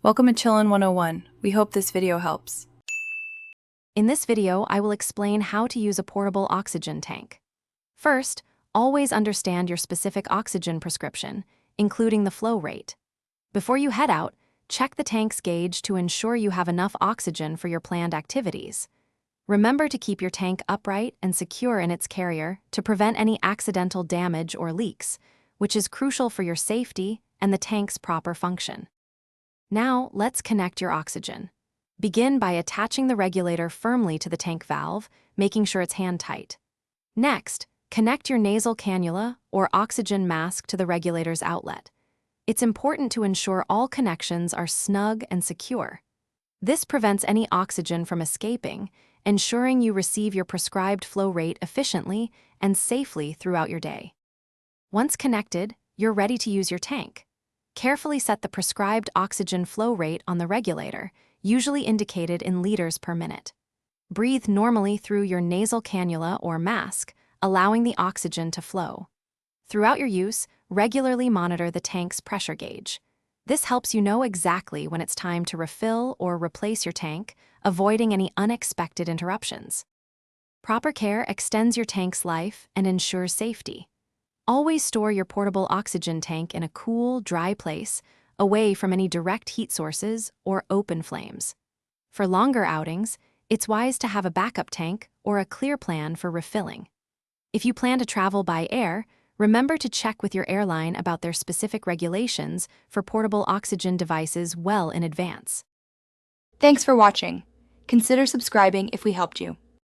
Welcome to Chillin' 101. We hope this video helps. In this video, I will explain how to use a portable oxygen tank. First, always understand your specific oxygen prescription, including the flow rate. Before you head out, check the tank's gauge to ensure you have enough oxygen for your planned activities. Remember to keep your tank upright and secure in its carrier to prevent any accidental damage or leaks, which is crucial for your safety and the tank's proper function. Now, let's connect your oxygen. Begin by attaching the regulator firmly to the tank valve, making sure it's hand-tight. Next, connect your nasal cannula or oxygen mask to the regulator's outlet. It's important to ensure all connections are snug and secure. This prevents any oxygen from escaping, ensuring you receive your prescribed flow rate efficiently and safely throughout your day. Once connected, you're ready to use your tank. Carefully set the prescribed oxygen flow rate on the regulator, usually indicated in liters per minute. Breathe normally through your nasal cannula or mask, allowing the oxygen to flow. Throughout your use, regularly monitor the tank's pressure gauge. This helps you know exactly when it's time to refill or replace your tank, avoiding any unexpected interruptions. Proper care extends your tank's life and ensures safety. Always store your portable oxygen tank in a cool, dry place, away from any direct heat sources or open flames. For longer outings, it's wise to have a backup tank or a clear plan for refilling. If you plan to travel by air, remember to check with your airline about their specific regulations for portable oxygen devices well in advance. Thanks for watching. Consider subscribing if we helped you.